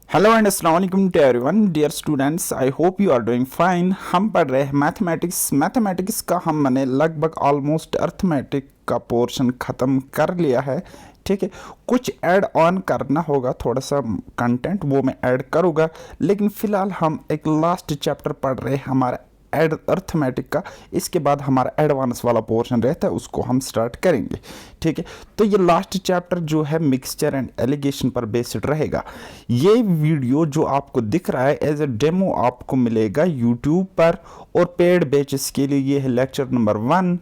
Hello and अस्सलाम वालेकुम to everyone dear students. I hope you are doing fine. हम पढ़ रहे हैं मैथमेटिक्स का हमने लगभग ऑलमोस्ट अर्थमेटिक का पोर्शन ख़त्म कर लिया है। ठीक है, कुछ ऐड ऑन करना होगा, थोड़ा सा कंटेंट वो मैं ऐड करूँगा, लेकिन फ़िलहाल हम एक लास्ट चैप्टर पढ़ रहे हैं हमारा एड अर्थमेटिक का। इसके बाद हमारा एडवांस वाला पोर्शन रहता है, उसको हम स्टार्ट करेंगे। ठीक है, तो ये लास्ट चैप्टर जो है मिक्सचर एंड एलिगेशन पर बेस्ड रहेगा। ये वीडियो जो आपको दिख रहा है एज ए डेमो आपको मिलेगा यूट्यूब पर, और पेड बैचेस के लिए ये है लेक्चर नंबर 1।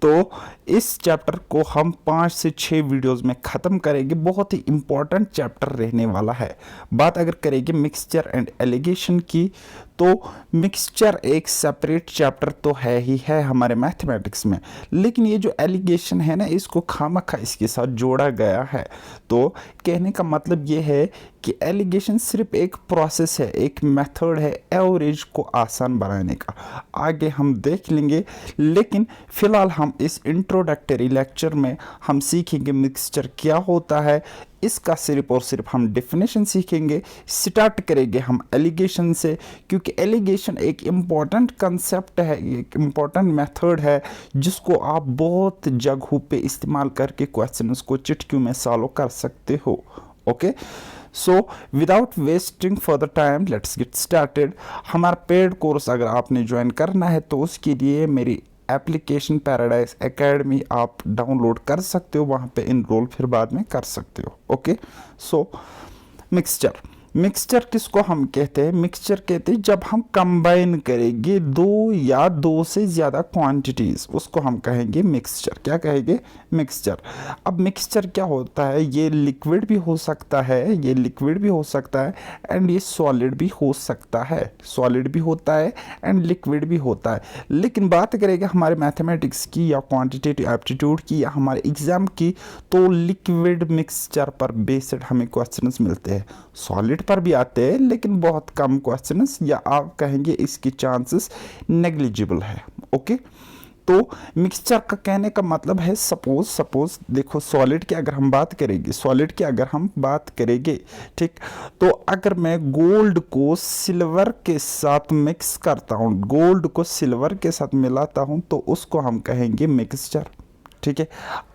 तो इस चैप्टर को हम 5 से 6 वीडियोस में ख़त्म करेंगे। बहुत ही इंपॉर्टेंट चैप्टर रहने वाला है। बात अगर करेंगे मिक्सचर एंड एलिगेशन की, तो मिक्सचर एक सेपरेट चैप्टर तो है ही है हमारे मैथमेटिक्स में, लेकिन ये जो एलिगेशन है ना, इसको खामखा इसके साथ जोड़ा गया है। तो कहने का मतलब ये है कि एलिगेशन सिर्फ एक प्रोसेस है, एक मेथड है एवरेज को आसान बनाने का। आगे हम देख लेंगे, लेकिन फ़िलहाल हम इस इंट्रोडक्टरी लेक्चर में हम सीखेंगे मिक्सचर क्या होता है। इसका सिर्फ और सिर्फ हम डेफिनेशन सीखेंगे। स्टार्ट करेंगे हम एलिगेशन से, क्योंकि एलिगेशन एक इम्पॉर्टेंट कंसेप्ट है, एक इम्पॉर्टेंट मेथड है जिसको आप बहुत जगहों पे इस्तेमाल करके क्वेश्चंस को चुटकियों में सॉल्व कर सकते हो। Okay, so without wasting further time let's get started. हमारा पेड कोर्स अगर आपने ज्वाइन करना है तो उसके लिए मेरी एप्लीकेशन पैराडाइज एकेडमी आप डाउनलोड कर सकते हो, वहाँ पे इनरोल फिर बाद में कर सकते हो। ओके, सो मिक्सचर किसको हम कहते हैं? मिक्सचर कहते हैं जब हम कंबाइन करेंगे दो या दो से ज़्यादा क्वांटिटीज़, उसको हम कहेंगे मिक्सचर। क्या कहेंगे? मिक्सचर। अब मिक्सचर क्या होता है? ये लिक्विड भी हो सकता है, ये लिक्विड भी हो सकता है, एंड ये सॉलिड भी हो सकता है। सॉलिड भी होता है एंड लिक्विड भी होता है। लेकिन बात करेंगे हमारे मैथमेटिक्स की या क्वांटिटेटिव एप्टीट्यूड की या हमारे एग्जाम की, तो लिक्विड मिक्सचर पर बेस्ड हमें क्वेश्चंस मिलते हैं। सॉलिड पर भी आते हैं लेकिन बहुत कम क्वेश्चंस, या आप कहेंगे इसकी चांसेस नेग्लिजिबल है। ओके, तो मिक्सचर का कहने का मतलब है सपोज देखो, सॉलिड की अगर हम बात करेंगे, ठीक, तो अगर मैं गोल्ड को सिल्वर के साथ मिक्स करता हूँ, गोल्ड को सिल्वर के साथ मिलाता हूँ, तो उसको हम कहेंगे मिक्सचर। ठीक है,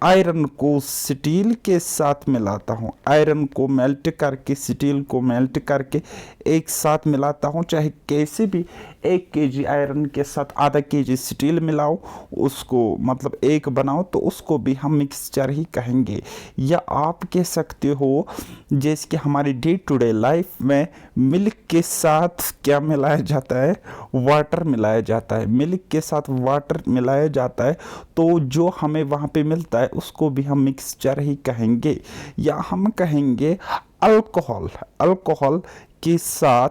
आयरन को स्टील के साथ मिलाता हूँ, आयरन को मेल्ट करके, स्टील को मेल्ट करके एक साथ मिलाता हूँ, चाहे कैसे भी 1 केजी आयरन के साथ आधा केजी स्टील मिलाओ, उसको मतलब एक बनाओ, तो उसको भी हम मिक्सचर ही कहेंगे। या आप कह सकते हो जैसे कि हमारी डे टू डे लाइफ में मिल्क के साथ क्या मिलाया जाता है? वाटर मिलाया जाता है। मिल्क के साथ वाटर मिलाया जाता है, तो जो हमें वहाँ पे मिलता है उसको भी हम मिक्सचर ही कहेंगे। या हम कहेंगे अल्कोहल के साथ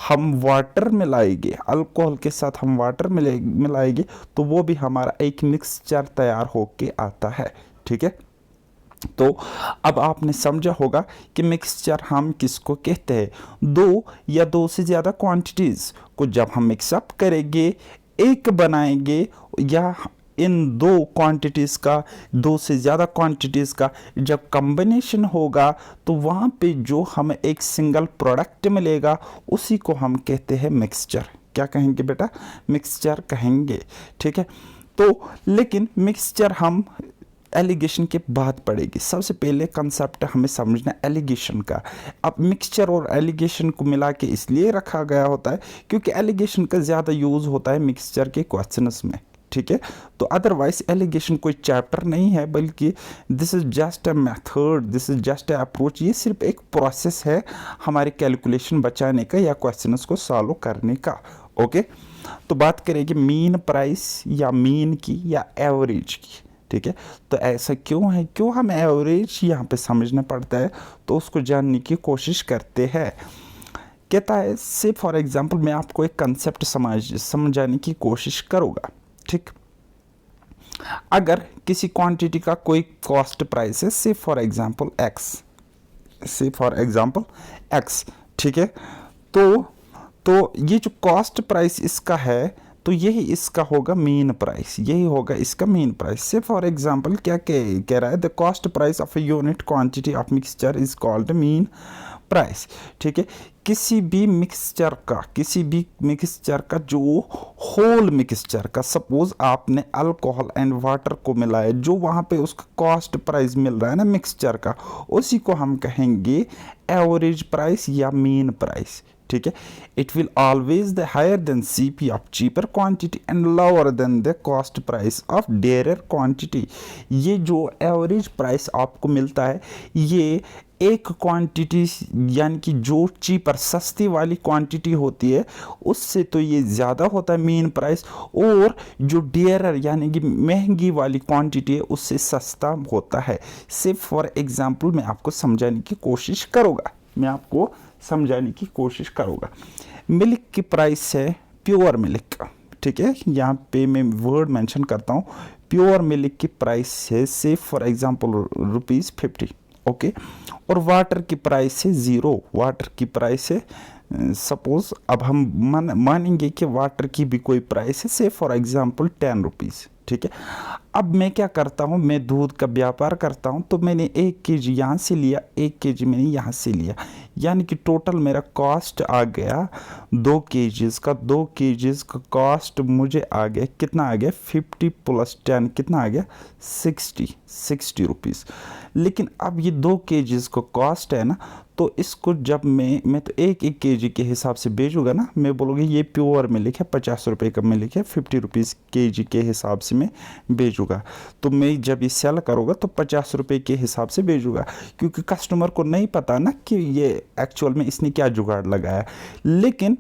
हम वाटर मिलाएंगे, अल्कोहल के साथ हम वाटर मिलाएंगे, तो वो भी हमारा एक मिक्सचर तैयार होके आता है। ठीक है, तो अब आपने समझा होगा कि मिक्सचर हम किसको कहते हैं? दो या दो से ज़्यादा क्वांटिटीज़ को जब हम मिक्सअप करेंगे, एक बनाएंगे, या इन दो क्वांटिटीज़ का, दो से ज़्यादा क्वांटिटीज़ का जब कॉम्बिनेशन होगा, तो वहाँ पे जो हमें एक सिंगल प्रोडक्ट मिलेगा, उसी को हम कहते हैं मिक्सचर। क्या कहेंगे बेटा? मिक्सचर कहेंगे। ठीक है, तो लेकिन मिक्सचर हम एलिगेशन के बाद पड़ेगी। सबसे पहले कंसेप्ट हमें समझना एलिगेशन का। अब मिक्सचर और एलिगेशन को मिला के इसलिए रखा गया होता है क्योंकि एलिगेशन का ज़्यादा यूज़ होता है मिक्सचर के क्वेश्चंस में। ठीक है, तो अदरवाइज एलिगेशन कोई चैप्टर नहीं है, बल्कि this is just a method, this is just a approach. ये सिर्फ एक प्रोसेस है हमारे कैलकुलेशन बचाने का या क्वेश्चंस को सॉल्व करने का। ओके, तो बात करेंगे मीन प्राइस या मीन की या एवरेज की। ठीक है, तो ऐसा क्यों है, क्यों हम एवरेज यहाँ पे समझना पड़ता है, तो उसको जानने की कोशिश करते हैं। कहता है से फॉर एग्जांपल मैं आपको एक कंसेप्ट समझाने की कोशिश करूँगा। ठीक, अगर किसी क्वांटिटी का कोई कॉस्ट प्राइस है, से फॉर एग्जांपल एक्स, ठीक है, तो ये जो कॉस्ट प्राइस इसका है, तो यही इसका होगा मीन प्राइस, यही होगा इसका मीन प्राइस। से फॉर एग्जांपल क्या कह रहा है? The cost price of a unit quantity of mixture is called mean price, ठीक है। किसी भी मिक्सचर का जो होल मिक्सचर का, सपोज आपने अल्कोहल एंड वाटर को मिलाया, जो वहाँ पे उसका कॉस्ट प्राइस मिल रहा है ना मिक्सचर का, उसी को हम कहेंगे एवरेज प्राइस या मीन प्राइस, ठीक है। It will always the higher than CP of cheaper quantity and lower than the cost price of dear quantity. ये जो एवरेज प्राइस आपको मिलता है, ये एक क्वांटिटी यानी कि जो चीपर सस्ती वाली क्वांटिटी होती है उससे तो ये ज़्यादा होता है मीन प्राइस, और जो डियरर यानी कि महंगी वाली क्वांटिटी है उससे सस्ता होता है। सिर्फ फॉर एग्जांपल मैं आपको समझाने की कोशिश करूँगा, मिल्क की प्राइस है प्योर मिल्क, ठीक है। यहाँ पे मैं वर्ड मेंशन करता हूँ, प्योर मिल्क की प्राइस है से फॉर एग्जांपल ₹50, ओके। और वाटर की प्राइस है 0, वाटर की प्राइस है सपोज, अब हम मानेंगे कि वाटर की भी कोई प्राइस है से फॉर एग्जांपल ₹10, ठीक है। अब मैं क्या करता हूँ, मैं दूध का व्यापार करता हूँ, तो मैंने 1 kg यहाँ से लिया, 1 kg मैंने यहाँ से लिया, यानी कि टोटल मेरा कॉस्ट आ गया 2 kgs का, 2 kgs का कॉस्ट मुझे आ गया, कितना आ गया 50 + 10 कितना आ गया 60 रुपीज़। लेकिन अब ये 2 kgs का कॉस्ट है ना, तो इसको जब मैं तो एक kg के हिसाब से बेचूंगा ना, मैं बोलूँगी ये प्योर मिल्क है, 50 रुपये का मिल्क है, 50 रुपीज़ kg के हिसाब से मैं बेचूंगा। तो मैं जब ये सेल करूँगा तो 50 रुपये के हिसाब से बेचूंगा, क्योंकि कस्टमर को नहीं पता ना कि ये एक्चुअल में इसने क्या जुगाड़ लगाया। लेकिन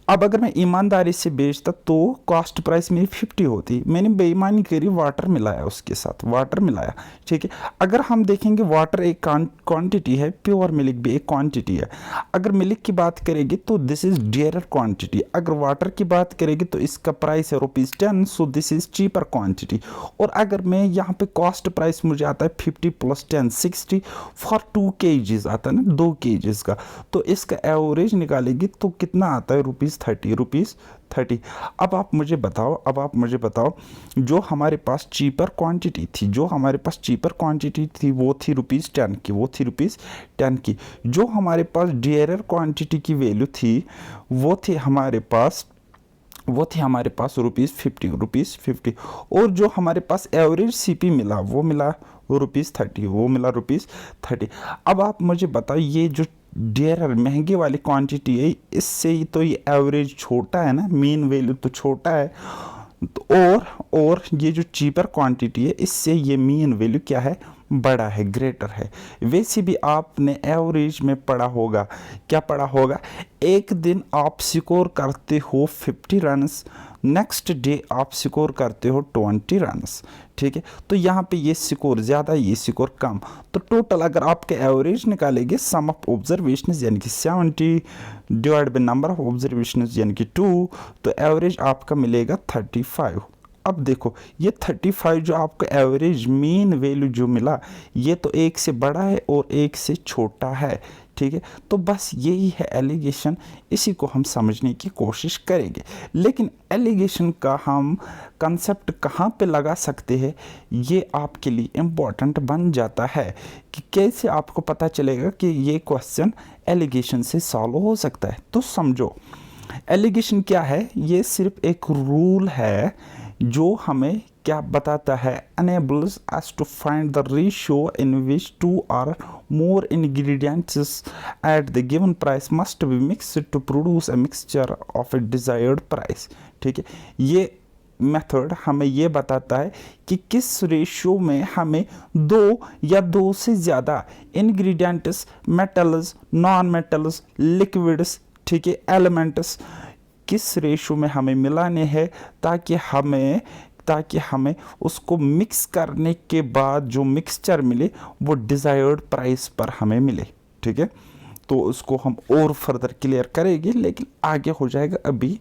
अब अगर मैं ईमानदारी से बेचता तो कॉस्ट प्राइस मेरी 50 होती, मैंने बेईमानी करी, वाटर मिलाया, उसके साथ वाटर मिलाया, ठीक है। अगर हम देखेंगे वाटर एक क्वांटिटी है, प्योर मिल्क भी एक क्वांटिटी है। अगर मिल्क की बात करेंगे तो दिस इज़ डियरर क्वांटिटी, अगर वाटर की बात करेंगे तो इसका प्राइस है ₹10, so this is cheaper quantity. और अगर मैं यहाँ पे कॉस्ट प्राइस मुझे आता है 50 + 10 60 फॉर 2 kgs आता है ना, 2 kgs का, तो इसका एवरेज निकालेंगे तो कितना आता है ₹30। अब आप मुझे बताओ जो हमारे पास चीपर क्वांटिटी थी वो थी ₹10 की, जो हमारे पास डियरर क्वांटिटी की वैल्यू थी वो थी हमारे पास ₹50, और जो हमारे पास एवरेज सीपी मिला वो मिला ₹30। अब आप मुझे बताओ, ये जो डियरर महंगी वाली क्वांटिटी है, इससे ही तो ये एवरेज छोटा है ना, मीन वैल्यू तो छोटा है, तो और ये जो चीपर क्वांटिटी है इससे ये मीन वैल्यू क्या है, बड़ा है, ग्रेटर है। वैसे भी आपने एवरेज में पढ़ा होगा, क्या पढ़ा होगा, एक दिन आप स्कोर करते हो 50 रन्स, नेक्स्ट डे आप स्कोर करते हो 20 रन्स, ठीक है। तो यहाँ पे ये स्कोर ज़्यादा, ये स्कोर कम, तो टोटल अगर आपके एवरेज निकालेंगे सम ऑफ ऑब्जर्वेशंस यानी कि 70 divide by number of observations यानी कि 2, तो एवरेज आपका मिलेगा 35। अब देखो ये 35 जो आपको एवरेज मीन वैल्यू जो मिला, ये तो एक से बड़ा है और एक से छोटा है, ठीक है। तो बस यही है एलिगेशन, इसी को हम समझने की कोशिश करेंगे। लेकिन एलिगेशन का हम कंसेप्ट कहाँ पे लगा सकते हैं, ये आपके लिए इम्पोर्टेंट बन जाता है कि कैसे आपको पता चलेगा कि ये क्वेश्चन एलिगेशन से सॉल्व हो सकता है। तो समझो एलिगेशन क्या है, ये सिर्फ एक रूल है जो हमें क्या बताता है, enables us to find the ratio in which 2 or more ingredients at the given price must be mixed to produce a mixture of a desired price, ठीक है। ये मेथड हमें ये बताता है कि किस रेशियो में हमें 2 या 2 से ज़्यादा ingredients, metals, non metals, liquids, ठीक है, एलिमेंट्स, किस रेशियो में हमें मिलाने हैं ताकि हमें उसको मिक्स करने के बाद जो मिक्सचर मिले वो डिज़ायर्ड प्राइस पर हमें मिले, ठीक है। तो उसको हम और फर्दर क्लियर करेंगे, लेकिन आगे हो जाएगा, अभी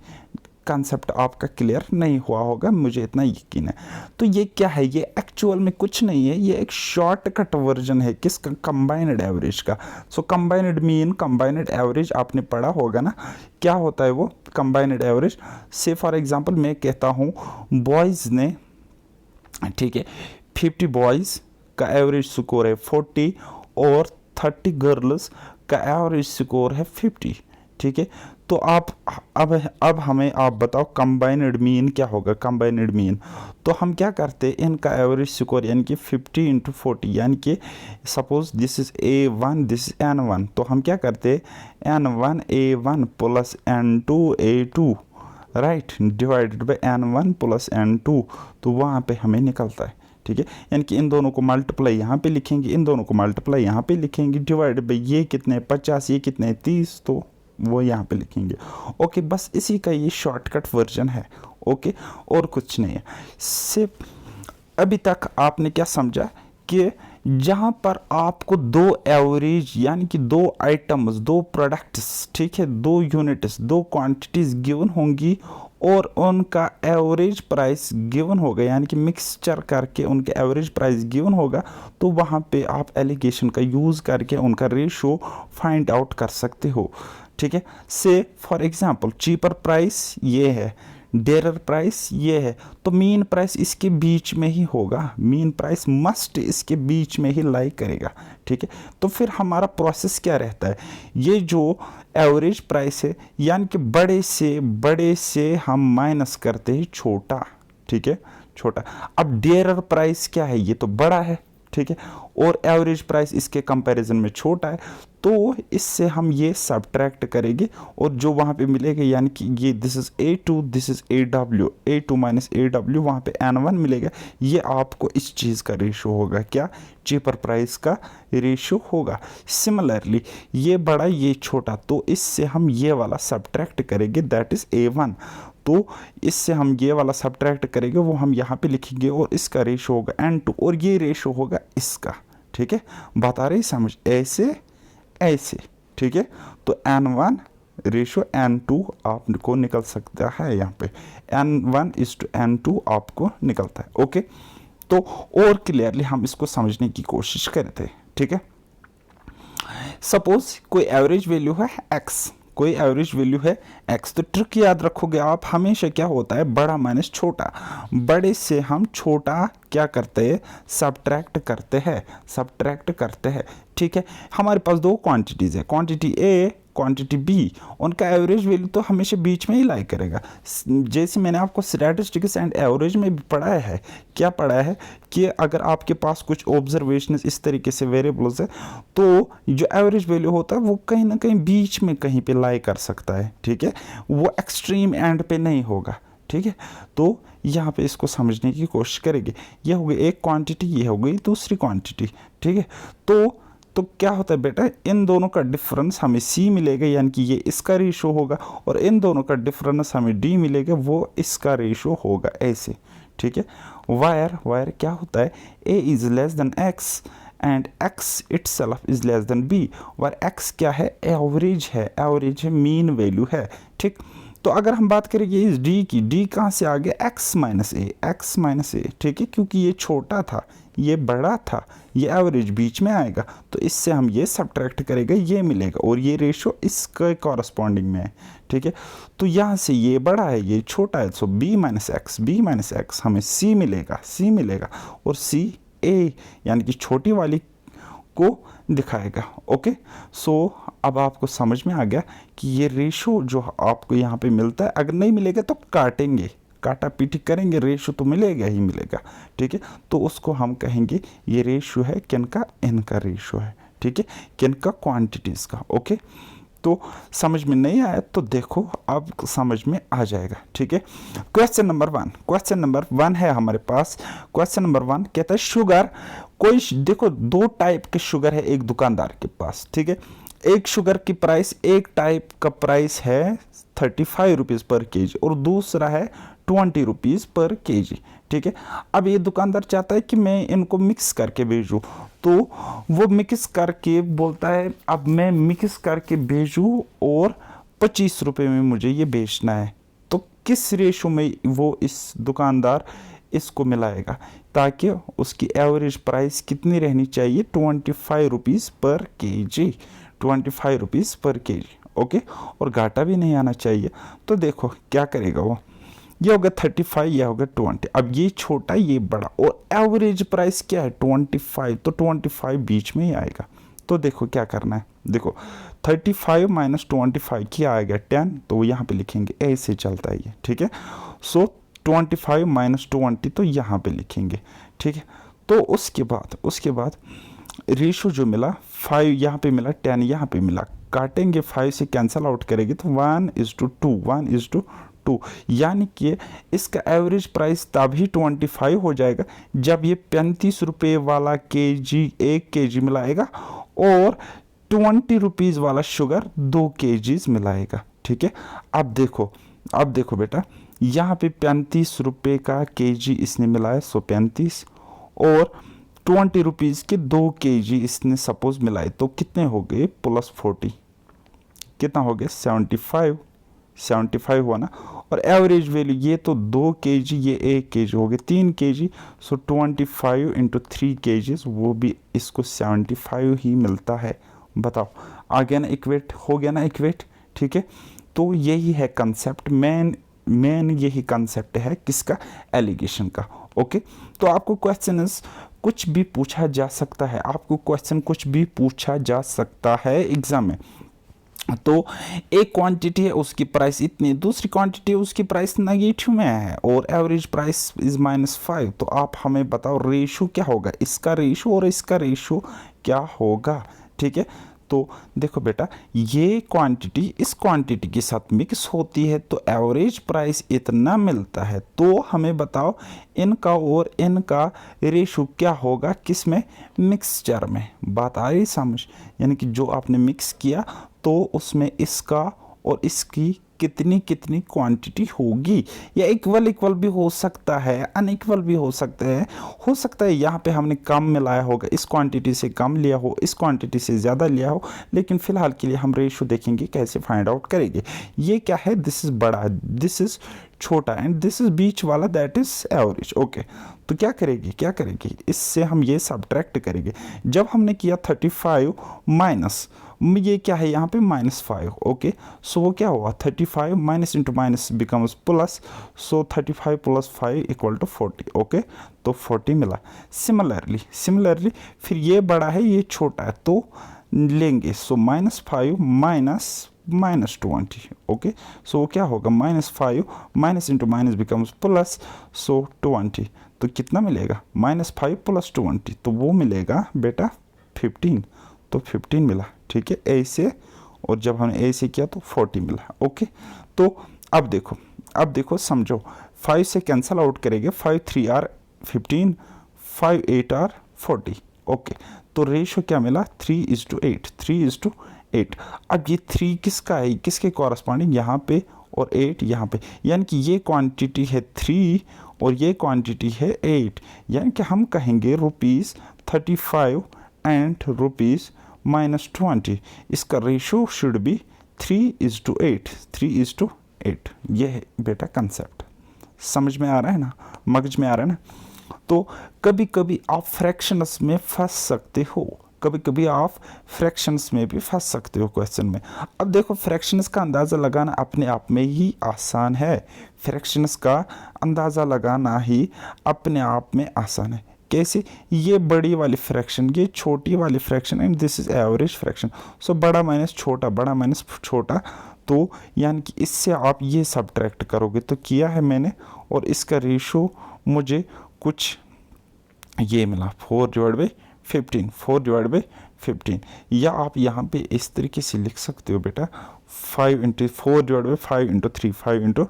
कंसेप्ट आपका क्लियर नहीं हुआ होगा, मुझे इतना यकीन है। तो ये क्या है, ये एक्चुअल में कुछ नहीं है, ये एक शॉर्टकट वर्जन है किसका, कंबाइंड एवरेज का। सो कंबाइंड मीन, कंबाइंड एवरेज आपने पढ़ा होगा ना, क्या होता है वो कंबाइंड एवरेज। से फॉर एग्जांपल मैं कहता हूँ बॉयज़ ने, ठीक है, 50 बॉयज़ का एवरेज स्कोर है 40 और 30 गर्ल्स का एवरेज स्कोर है 50, ठीक है। तो आप अब हमें आप बताओ कंबाइंड मीन क्या होगा, कंबाइंड मीन। तो हम क्या करते हैं, इनका एवरेज स्कोर यानी कि 50 × 40, यानी कि suppose this is A1 this is N1, तो हम क्या करते हैं N1 A1 plus N2 A2 right divided by N1 plus N2, तो वहाँ पे हमें निकलता है, ठीक है। यानी कि इन दोनों को मल्टीप्लाई यहाँ पे लिखेंगे, इन दोनों को मल्टीप्लाई यहाँ पे लिखेंगे, डिवाइड बाई ये कितने 50, ये कितने 30, तो वो यहाँ पे लिखेंगे। ओके, बस इसी का ये शॉर्टकट वर्जन है, ओके, और कुछ नहीं है। सिर्फ अभी तक आपने क्या समझा कि जहाँ पर आपको दो एवरेज यानी कि दो आइटम्स, दो प्रोडक्ट्स, ठीक है, दो यूनिट्स, दो क्वांटिटीज गिवन होंगी और उनका एवरेज प्राइस गिवन होगा, यानी कि मिक्सचर करके उनके एवरेज प्राइस गिवन होगा, तो वहाँ पे आप एलिगेशन का यूज़ करके उनका रेशो फाइंड आउट कर सकते हो, ठीक है। से फॉर एग्जांपल चीपर प्राइस ये है, डेरर प्राइस ये है, तो मीन प्राइस इसके बीच में ही होगा, मीन प्राइस मस्ट इसके बीच में ही लाई करेगा, ठीक है। तो फिर हमारा प्रोसेस क्या रहता है, ये जो एवरेज प्राइस है यानी कि बड़े से हम माइनस करते हैं छोटा, ठीक है, छोटा। अब डेरर प्राइस क्या है, ये तो बड़ा है, ठीक है, और एवरेज प्राइस इसके कंपैरिजन में छोटा है, तो इससे हम ये सब्ट्रैक्ट करेंगे और जो वहाँ पे मिलेगा यानी कि ये this is A2 this is AW, A2 minus AW, वहाँ पे N1 मिलेगा, ये आपको इस चीज़ का रेशो होगा, क्या चीपर प्राइस का रेशो होगा। सिमिलरली ये बड़ा ये छोटा, तो इससे हम ये वाला सब्ट्रैक्ट करेंगे दैट इज A1, तो इससे हम ये वाला सब्ट्रैक्ट करेंगे, वो हम यहाँ पे लिखेंगे और इसका रेशो होगा N2 और ये रेशो होगा इसका, ठीक है। बात आ रही समझ, ऐसे ऐसे, ठीक है। तो N1 रेशो N2 आपको निकल सकता है, यहाँ पे N1 इज टू N2 आपको निकलता है, ओके। तो और क्लियरली हम इसको समझने की कोशिश करते हैं, ठीक है। सपोज कोई एवरेज वैल्यू है x, कोई एवरेज वैल्यू है x, तो ट्रिक याद रखोगे आप हमेशा, क्या होता है बड़ा माइनस छोटा, बड़े से हम छोटा क्या करते हैं सब्ट्रैक्ट करते हैं, ठीक है। हमारे पास दो क्वांटिटीज़ है, क्वांटिटी A क्वांटिटी B, उनका एवरेज वैल्यू तो हमेशा बीच में ही लाई करेगा। जैसे मैंने आपको स्टैटिस्टिक्स एंड एवरेज में भी पढ़ाया है, क्या पढ़ाया है कि अगर आपके पास कुछ ऑब्जर्वेशन इस तरीके से वेरिएबल्स है, तो जो एवरेज वैल्यू होता है वो कहीं ना कहीं बीच में कहीं पे लाई कर सकता है, ठीक है, वो एक्सट्रीम एंड पे नहीं होगा, ठीक है। तो यहाँ पे इसको समझने की कोशिश करेंगे, ये हो गई एक क्वांटिटी, ये हो गई दूसरी क्वांटिटी, ठीक है। तो क्या होता है बेटा, इन दोनों का डिफरेंस हमें C मिलेगा, यानी कि ये इसका रेशो होगा, और इन दोनों का डिफरेंस हमें D मिलेगा, वो इसका रेशो होगा, ऐसे, ठीक है। वायर क्या होता है, A is less than X and X itself is less than B, wire X क्या है, एवरेज है, मीन वैल्यू है, ठीक। तो अगर हम बात करेंगे इस D की, D कहाँ से आ गया, x माइनस ए, ठीक है, क्योंकि ये छोटा था ये बड़ा था, ये एवरेज बीच में आएगा, तो इससे हम ये सब्ट्रैक्ट करेंगे, ये मिलेगा, और ये रेशो इसके कॉरस्पॉन्डिंग में है, ठीक है। तो यहाँ से ये बड़ा है ये छोटा है, सो b माइनस एक्स हमें C मिलेगा और C A यानी कि छोटी वाली को दिखाएगा, ओके। सो अब आपको समझ में आ गया कि ये रेशो जो आपको यहाँ पे मिलता है, अगर नहीं मिलेगा तो काटेंगे, काटा पीटी करेंगे, रेशो तो मिलेगा ही मिलेगा, ठीक है। तो उसको हम कहेंगे ये रेशो है किनका, इनका रेशो है, ठीक है, किनका, क्वांटिटीज़ का, ओके। तो समझ में नहीं आया तो देखो अब समझ में आ जाएगा, ठीक है। क्वेश्चन नंबर वन है हमारे पास। क्वेश्चन नंबर 1 कहता है शुगर, कोई देखो दो टाइप के शुगर है एक दुकानदार के पास, ठीक है। एक शुगर की प्राइस, एक टाइप का प्राइस है 35 रुपीज़ पर केजी और दूसरा है 20 रुपीज़ पर केजी, ठीक है। अब ये दुकानदार चाहता है कि मैं इनको मिक्स करके भेजूँ, तो वो मिक्स करके बोलता है अब मैं मिक्स करके भेजूँ और 25 रुपये में मुझे ये बेचना है, तो किस रेशो में वो इस दुकानदार इसको मिलाएगा ताकि उसकी एवरेज प्राइस कितनी रहनी चाहिए, 25 रुपीज़ पर केजी, 25 रुपीज़ पर केजी, ओके, और घाटा भी नहीं आना चाहिए। तो देखो क्या करेगा वो, ये होगा 35, ये होगा 20, अब ये छोटा ये बड़ा, और एवरेज प्राइस क्या है 25, तो 25 बीच में ही आएगा, तो देखो क्या करना है, देखो 35 माइनस 25 क्या आएगा 10, तो यहाँ पे लिखेंगे, ऐसे चलता है ये, ठीक है। सो 25 माइनस 20 तो यहाँ पे लिखेंगे, ठीक है। तो उसके बाद रेशो जो मिला 5 यहाँ पे मिला, 10 यहाँ पे मिला, काटेंगे 5 से कैंसिल आउट करेंगे तो 1:2, 1:2, यानी कि इसका एवरेज प्राइस तभी 25 हो जाएगा जब ये 35 रुपये वाला केजी 1 केजी मिलाएगा और 20 रुपीज़ वाला शुगर 2 केजीज मिलाएगा, ठीक है। अब देखो बेटा, यहाँ पे 35 रुपये का केजी इसने मिलाया, सो 35, और 20 रुपीज़ के 2 केजी इसने सपोज मिलाए, तो कितने हो गए प्लस 40, कितना हो गया 75 हुआ ना। और एवरेज वैल्यू ये तो 2 केजी, ये 1 केजी हो गए 3 केजी, सो 25 इंटू 3 केजीज, वो भी इसको 75 ही मिलता है। बताओ आ गया ना इक्वेट, हो गया ना इक्वेट, ठीक है। तो यही है कंसेप्ट, मेन यही कंसेप्ट है किसका, एलिगेशन का। ओके, तो आपको क्वेश्चन कुछ भी पूछा जा सकता है, एग्जाम में। तो एक क्वांटिटी है उसकी प्राइस इतनी, दूसरी क्वांटिटी है उसकी प्राइस नेगेटिव में है और एवरेज प्राइस इज -5, तो आप हमें बताओ रेशो क्या होगा, इसका रेशो और इसका रेशो क्या होगा, ठीक है। तो देखो बेटा, ये क्वांटिटी इस क्वांटिटी के साथ मिक्स होती है तो एवरेज प्राइस इतना मिलता है, तो हमें बताओ इनका और इनका रेशो क्या होगा, किस में, मिक्सचर में। बात आ रही समझ, यानी कि जो आपने मिक्स किया तो उसमें इसका और इसकी कितनी क्वांटिटी होगी, या इक्वल भी हो सकता है, अनइक्वल भी हो सकता है यहाँ पे हमने कम मिलाया होगा, इस क्वांटिटी से कम लिया हो, इस क्वांटिटी से ज़्यादा लिया हो, लेकिन फिलहाल के लिए हम रेशो देखेंगे कैसे फाइंड आउट करेंगे। ये क्या है, दिस इज़ बड़ा, दिस इज़ छोटा, एंड दिस इज़ बीच वाला, दैट इज़ एवरेज। ओके, तो क्या करेंगे, इससे हम ये सब्ट्रैक्ट करेंगे। जब हमने किया 35 माइनस, ये क्या है यहाँ पे -5, ओके, सो वो क्या हुआ 35 minus into minus becomes plus, so 35 + 5 = 40, okay, तो 40 मिला। सिमिलरली फिर ये बड़ा है ये छोटा है तो लेंगे, सो -5 माइनस -20, ओके, सो क्या होगा -5 minus into minus becomes plus, so 20, तो कितना मिलेगा -5 + 20, तो वो मिलेगा बेटा 15, तो 15 मिला, ठीक है, ऐसे। और जब हमने ऐसे किया तो 40 मिला, ओके। तो अब देखो समझो, 5 से कैंसल आउट करेंगे, 5 3 आर 15, 5 8 आर 40, ओके, तो रेशो क्या मिला 3:8। अब ये 3 किसका है, किसके कॉरस्पॉन्डिंग, यहाँ पे और 8 यहाँ पे, यानी कि ये क्वांटिटी है 3 और ये क्वांटिटी है 8, यानी कि हम कहेंगे ₹35 एंड ₹-20, इसका रेशो शुड बी 3:8। ये है बेटा कंसेप्ट, समझ में आ रहा है ना, मगज में आ रहा है ना। तो कभी कभी आप फ्रैक्शंस में फंस सकते हो, क्वेश्चन में। अब देखो, फ्रैक्शंस का अंदाज़ा लगाना अपने आप में ही आसान है, कैसे, ये बड़ी वाली फ्रैक्शन, ये छोटी वाली fraction, and this is average fraction, so बड़ा माइनस छोटा, तो यानी कि इससे आप ये सब्ट्रैक्ट करोगे, तो किया है मैंने, और इसका रेशो मुझे कुछ ये मिला 4/15, या आप यहाँ पे इस तरीके से लिख सकते हो बेटा 4/5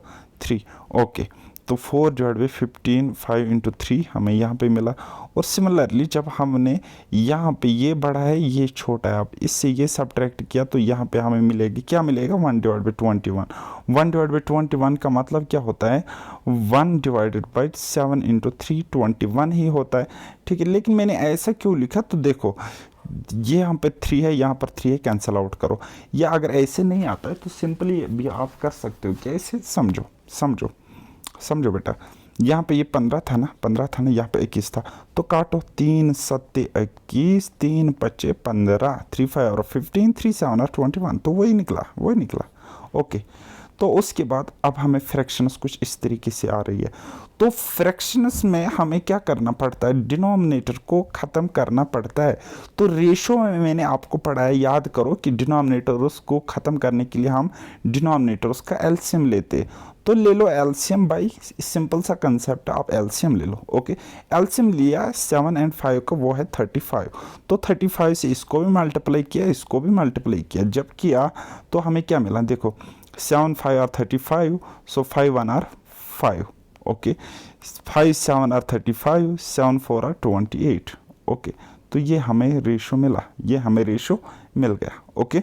ओके, तो 4/15 5/3 हमें यहाँ पे मिला। और सिमिलरली जब हमने यहाँ पे ये बड़ा है ये छोटा है, आप इससे ये सब्ट्रैक्ट किया तो यहाँ पे हमें मिलेगी, क्या मिलेगा 1/21। 1/21 का मतलब क्या होता है, 1/7 × 3 21 ही होता है, ठीक है। लेकिन मैंने ऐसा क्यों लिखा, तो देखो ये यहाँ पे 3 है, यहाँ पर 3 है, कैंसिल आउट करो, या अगर ऐसे नहीं आता है तो सिंपली भी आप कर सकते हो, कैसे, समझो बेटा, यहाँ पे ये 15 था ना, यहाँ पे 21 था, तो काटो, 3 7 21, 3 5 15, 3 5 और 15, 3 7 और 21, तो वही निकला। ओके, तो उसके बाद अब हमें फ्रैक्शंस कुछ इस तरीके से आ रही है। तो फ्रैक्शंस में हमें क्या करना पड़ता है, डिनोमिनेटर को ख़त्म करना पड़ता है। तो रेशो में मैंने आपको पढ़ाया, याद करो कि डिनोमिनेटर्स को ख़त्म करने के लिए हम डिनोमिनेटर्स का एलसीएम लेते। तो ले लो एलसीएम, बाई सिंपल सा कंसेप्ट, आप एलसीएम ले लो। ओके, एलसीएम लिया 7 और 5 का, वो है 35। तो 35 से इसको भी मल्टीप्लाई किया, इसको भी मल्टीप्लाई किया, जब किया तो हमें क्या मिला, देखो 7 5 are 35, so 5 1 are 5। Okay, 5 7 are 35, 7 4 are 28। Okay, तो ये हमें रेशो मिला, ये हमें रेशो मिल गया। ओके,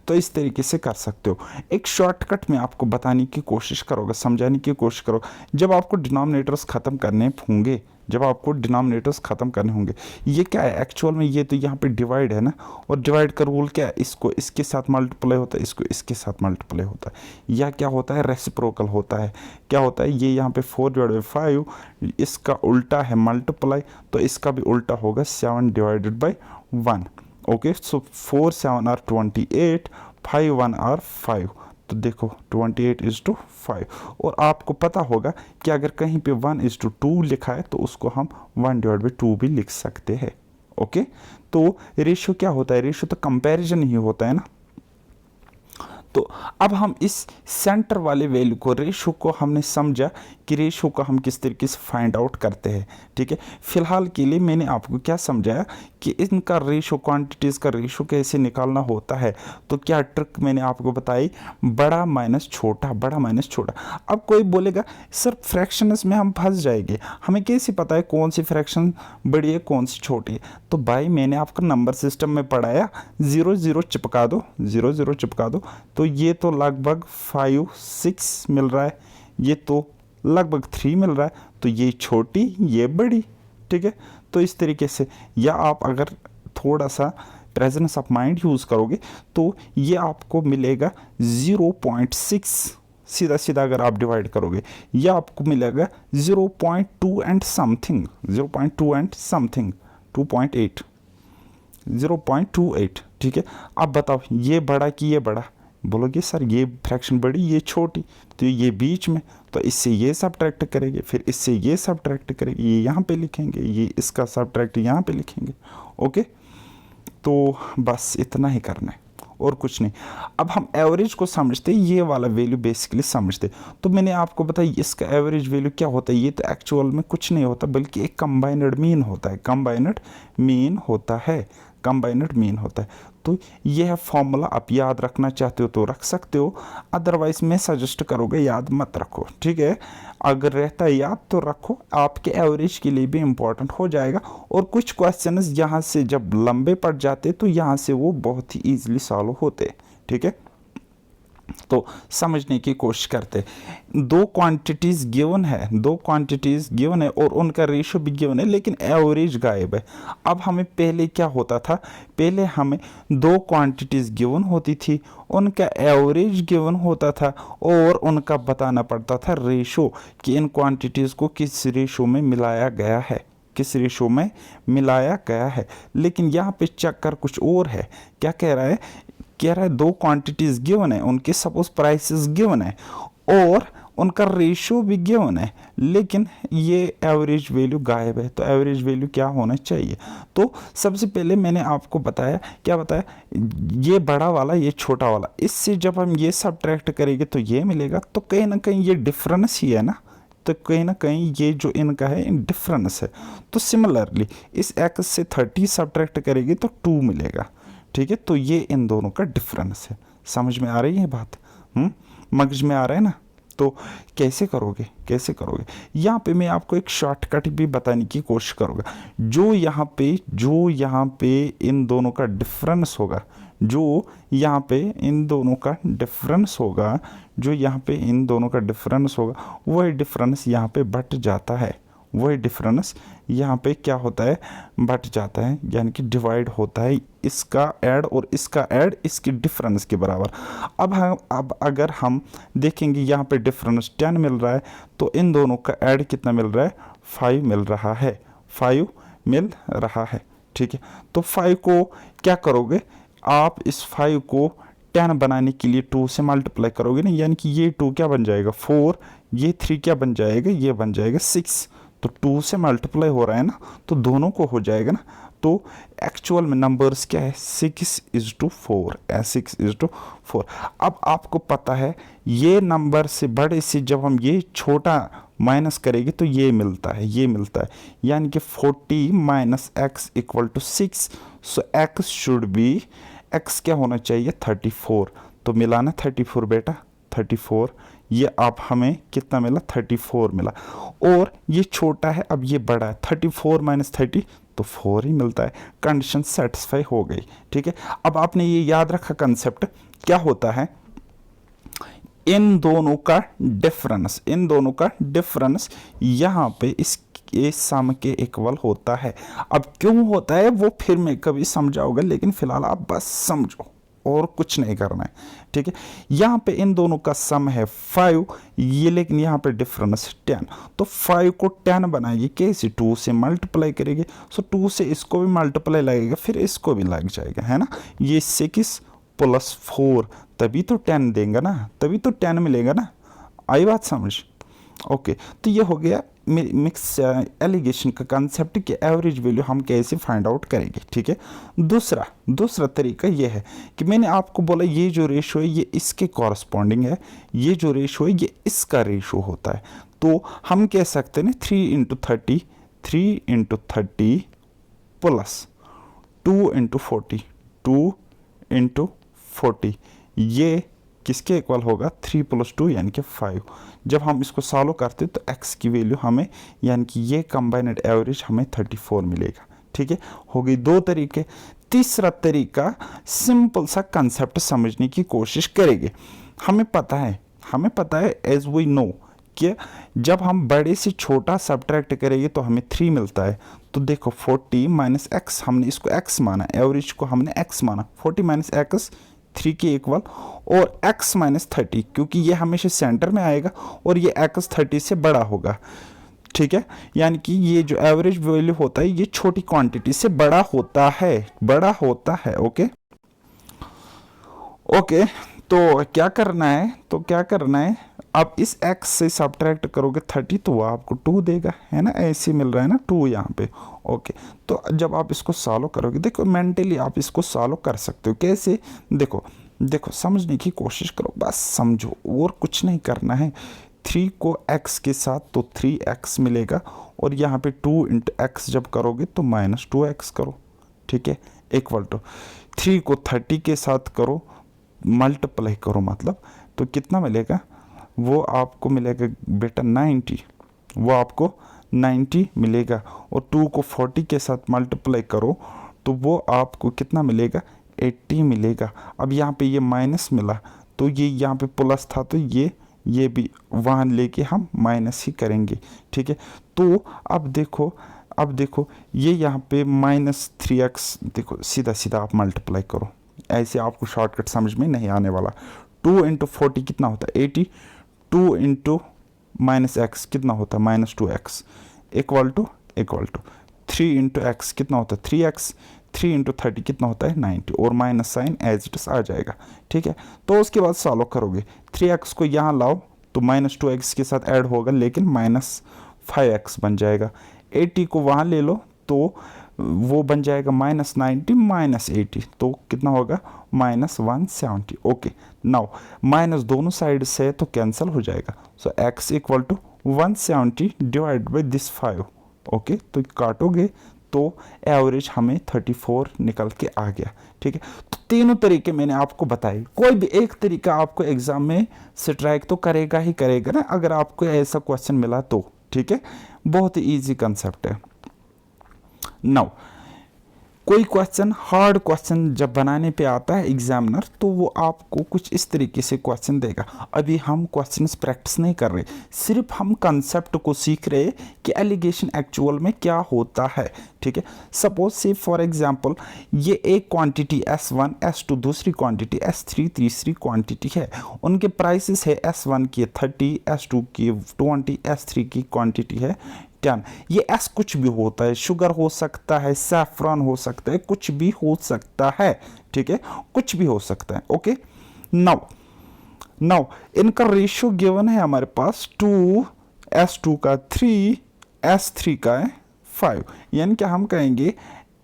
तो इस तरीके से कर सकते हो। एक शॉर्टकट में आपको बताने की कोशिश करोगे, समझाने की कोशिश करो। जब आपको डिनोमिनेटर्स ख़त्म करने होंगे, जब आपको डिनोमिनेटर्स ख़त्म करने होंगे, ये क्या है एक्चुअल में, ये तो यहाँ पे डिवाइड है ना, और डिवाइड का रूल क्या है, इसको इसके साथ मल्टीप्लाई होता है, इसको इसके साथ मल्टीप्लाई होता है, या क्या होता है, रेसिप्रोकल होता है। क्या होता है, ये यहाँ पे 4/5, इसका उल्टा है मल्टीप्लाई, तो इसका भी उल्टा होगा 7/1। Okay, so 4 7 are 28, 5 1 are 5। तो देखो 28:5, और आपको पता होगा कि अगर कहीं पे 1:2 लिखा है तो उसको हम 1/2 भी लिख सकते हैं। ओके, तो रेशियो क्या होता है, रेशियो तो कंपैरिजन ही होता है ना। तो अब हम इस सेंटर वाले वैल्यू को, रेशो को हमने समझा कि रेशो को हम किस तरीके से फाइंड आउट करते हैं। ठीक है, फिलहाल के लिए मैंने आपको क्या समझाया कि इनका रेशो, क्वांटिटीज़ का रेशो कैसे निकालना होता है। तो क्या ट्रिक मैंने आपको बताई, बड़ा माइनस छोटा, बड़ा माइनस छोटा। अब कोई बोलेगा सर फ्रैक्शंस में हम फंस जाएंगे, हमें कैसे पता है कौन सी फ्रैक्शन बड़ी है कौन सी छोटी है। तो भाई मैंने आपको नंबर सिस्टम में पढ़ाया, 0 0 चिपका दो, 0 0 चिपका दो, तो ये तो लगभग 5 6 मिल रहा है, ये तो लगभग 3 मिल रहा है, तो ये छोटी ये बड़ी। ठीक है, तो इस तरीके से, या आप अगर थोड़ा सा प्रेजेंस ऑफ माइंड यूज़ करोगे तो ये आपको मिलेगा 0.6, सीधा सीधा अगर आप डिवाइड करोगे, या आपको मिलेगा 0.2 एंड समथिंग, 0.2 एंड समथिंग, 2.8, 0.28। ठीक है, अब बताओ ये बड़ा कि ये बड़ा, बोलोगे सर ये फ्रैक्शन बड़ी ये छोटी, तो ये बीच में, तो इससे ये सब्ट्रैक्ट करेंगे, फिर इससे ये सब्ट्रैक्ट करेंगे, ये यहाँ पे लिखेंगे, ये इसका सब्ट्रैक्ट यहाँ पे लिखेंगे। ओके, तो बस इतना ही करना है और कुछ नहीं। अब हम एवरेज को समझते, ये वाला वैल्यू बेसिकली समझते। तो मैंने आपको बताया इसका एवरेज वैल्यू क्या होता है, ये तो एक्चुअल में कुछ नहीं होता बल्कि एक कंबाइनड मीन होता है, कंबाइनड मीन होता है, कंबाइनड मीन होता है। तो ये है फॉर्मूला, आप याद रखना चाहते हो तो रख सकते हो, अदरवाइज मैं सजेस्ट करूँगा याद मत रखो। ठीक है, अगर रहता है याद तो रखो, आपके एवरेज के लिए भी इम्पोर्टेंट हो जाएगा। और कुछ क्वेश्चंस यहाँ से जब लंबे पड़ जाते तो यहाँ से वो बहुत ही ईजिली सॉल्व होते। ठीक है, तो समझने की कोशिश करते। दो क्वांटिटीज़ गिवन है, दो क्वांटिटीज़ गिवन है और उनका रेशियो भी गिवन है, लेकिन एवरेज गायब है। अब हमें पहले क्या होता था, पहले हमें दो क्वांटिटीज़ गिवन होती थी, उनका एवरेज गिवन होता था और उनका बताना पड़ता था रेशो, कि इन क्वांटिटीज़ को किस रेशो में मिलाया गया है, किस रेशो में मिलाया गया है। लेकिन यहाँ पे चक्कर कुछ और है। क्या कह रहा है, कह रहा है दो क्वांटिटीज़ गिवन है, उनके सपोज प्राइसेस गिवन है और उनका रेशियो भी गिवन है, लेकिन ये एवरेज वैल्यू गायब है। तो एवरेज वैल्यू क्या होना चाहिए, तो सबसे पहले मैंने आपको बताया, क्या बताया, ये बड़ा वाला ये छोटा वाला, इससे जब हम ये सब्ट्रैक्ट करेंगे तो ये मिलेगा। तो कहीं ना कहीं ये डिफरेंस ही है ना, तो कहीं ना कहीं ये जो इनका है डिफरेंस है। तो सिमिलरली इस x से 30 सब्ट्रैक्ट करेंगे तो 2 मिलेगा। ठीक है, तो ये इन दोनों का डिफरेंस है। समझ में आ रही है बात, मगज में आ रहा है ना। तो कैसे करोगे, कैसे करोगे, यहाँ पे मैं आपको एक शॉर्टकट भी बताने की कोशिश करूँगा। जो यहाँ पे इन दोनों का डिफरेंस होगा, जो यहाँ पे इन दोनों का डिफरेंस होगा, जो यहाँ पे इन दोनों का डिफरेंस होगा, वही डिफरेंस यहाँ पे बट जाता है, वही डिफरेंस यहाँ पे क्या होता है, बट जाता है, यानी कि डिवाइड होता है। इसका ऐड और इसका ऐड इसके डिफरेंस के बराबर। अब अगर हम देखेंगे यहाँ पे डिफरेंस 10 मिल रहा है, तो इन दोनों का ऐड कितना मिल रहा है, 5 मिल रहा है, 5 मिल रहा है। ठीक है, तो 5 को क्या करोगे आप, इस 5 को 10 बनाने के लिए 2 से मल्टीप्लाई करोगे ना, यानी कि ये 2 क्या बन जाएगा 4, ये 3 क्या बन जाएगा, ये बन जाएगा 6। तो 2 से मल्टीप्लाई हो रहा है ना, तो दोनों को हो जाएगा ना। तो एक्चुअल में नंबर्स क्या है 6:4, 6:4। अब आपको पता है ये नंबर से बड़े से जब हम ये छोटा माइनस करेंगे तो ये मिलता है, ये मिलता है, यानी कि 40 minus x equal to 6। So x should be, x क्या होना चाहिए 34। तो मिला ना 34 बेटा, 34। ये अब हमें कितना मिला 34 मिला, और ये छोटा है अब ये बड़ा है, 34 माइनस 30 तो 4 ही मिलता है। कंडीशन सेटिस्फाई हो गई, ठीक है। अब आपने ये याद रखा कंसेप्ट क्या होता है, इन दोनों का डिफरेंस, इन दोनों का डिफरेंस यहाँ पे इस सम के इक्वल होता है। अब क्यों होता है वो फिर मैं कभी समझाऊंगा, लेकिन फिलहाल आप बस समझो और कुछ नहीं करना है, ठीक है। यहाँ पे इन दोनों का सम है 5, ये लेकिन यहाँ पे डिफरेंस 10। तो 5 को 10 बनाएगी कैसे, 2 से मल्टीप्लाई करेंगे। सो 2 से इसको भी मल्टीप्लाई लगेगा, फिर इसको भी लग जाएगा, है ना। ये 6 + 4 तभी तो 10 देंगे ना, तभी तो 10 मिलेगा ना। आई बात समझ? ओके, तो ये हो गया मिक्स एलिगेशन का कंसेप्ट कि एवरेज वैल्यू हम कैसे फाइंड आउट करेंगे, ठीक है। दूसरा तरीका ये है कि मैंने आपको बोला ये जो रेशो है ये इसके कॉरस्पॉन्डिंग है, ये जो रेशो है ये इसका रेशो होता है। तो हम कह सकते हैं 3 × 30 प्लस 2 × 40, 2 × 40, ये किसके इक्वल होगा 3 + 2 यानी कि 5। जब हम इसको सॉल्व करते तो x की वैल्यू हमें, यानी कि ये कंबाइंड एवरेज हमें 34 मिलेगा, ठीक है। हो गई 2 तरीके। तीसरा तरीका सिंपल सा कंसेप्ट समझने की कोशिश करेंगे। हमें पता है एज वी नो कि जब हम बड़े से छोटा सब्ट्रैक्ट करेंगे तो हमें 3 मिलता है। तो देखो 40 माइनस एक्स, हमने इसको x माना, एवरेज को हमने x माना, 40 माइनस एक्स 3 के इक्वल, और x माइनस 30 क्योंकि ये हमेशा सेंटर में आएगा और ये x 30 से बड़ा होगा, ठीक है। यानी कि ये जो एवरेज वैल्यू होता है ये छोटी क्वांटिटी से बड़ा होता है, ओके। तो क्या करना है, अब इस x से सब्ट्रैक्ट करोगे 30 तो वो आपको 2 देगा, है ना, ऐसे मिल रहा है ना 2 यहाँ पे, ओके। तो जब आप इसको सॉल्व करोगे, देखो मेंटली आप इसको सॉल्व कर सकते हो कैसे, देखो समझने की कोशिश करो, बस समझो और कुछ नहीं करना है। 3 को x के साथ तो 3x मिलेगा, और यहाँ पे 2 × x जब करोगे तो -2x करो, ठीक है, इक्वल टू 3 को 30 के साथ करो, मल्टीप्लाई करो, मतलब तो कितना मिलेगा, वो आपको मिलेगा बेटा 90, वो आपको 90 मिलेगा। और 2 को 40 के साथ मल्टीप्लाई करो तो वो आपको कितना मिलेगा 80 मिलेगा। अब यहाँ पे ये माइनस मिला तो ये यहाँ पे प्लस था, तो ये भी वहाँ लेके हम माइनस ही करेंगे, ठीक है। तो अब देखो ये यहाँ पे -3x, देखो सीधा आप मल्टीप्लाई करो, ऐसे आपको शॉर्टकट समझ में नहीं आने वाला। 2 × 40 कितना होता है 80, 2 × -x कितना होता है -2x, इक्वल टू 3 × x कितना होता है 3x, 3 × 30 कितना होता है 90, और minus sign as it is आ जाएगा, ठीक है। तो उसके बाद सॉल्व करोगे, 3x को यहाँ लाओ तो -2x के साथ ऐड होगा, लेकिन -5x बन जाएगा। 80 को वहाँ ले लो तो वो बन जाएगा -90 -80, तो कितना होगा -170, ओके। नाउ माइनस दोनों साइड से तो कैंसिल हो जाएगा, सो x equal to 170 divide by this 5, okay. तो काटोगे तो एवरेज हमें 34 निकल के आ गया, ठीक है। तो तीनों तरीके मैंने आपको बताए, कोई भी एक तरीका आपको एग्जाम में स्ट्राइक तो करेगा ना, अगर आपको ऐसा क्वेश्चन मिला तो, ठीक है। बहुत ही ईजी कंसेप्ट है। नाउ कोई क्वेश्चन, हार्ड क्वेश्चन जब बनाने पे आता है एग्जामिनर, तो वो आपको कुछ इस तरीके से क्वेश्चन देगा। अभी हम क्वेश्चंस प्रैक्टिस नहीं कर रहे, सिर्फ हम कंसेप्ट को सीख रहे कि एलिगेशन एक्चुअल में क्या होता है, ठीक है। सपोज से फॉर एग्जांपल ये एक क्वांटिटी S1, S2 दूसरी क्वांटिटी, S3 तीसरी क्वांटिटी है, उनके प्राइसेस है S1 की 30, S2 की 20, S3 की क्वांटिटी है 10। ये S कुछ भी होता है, शुगर हो सकता है, सैफरन हो सकता है, कुछ भी हो सकता है, ठीक है, कुछ भी हो सकता है, ओके। नाउ इनका रेशियो गिवन है हमारे पास 2s2 का 3, s3 का है 5, यानी कि हम कहेंगे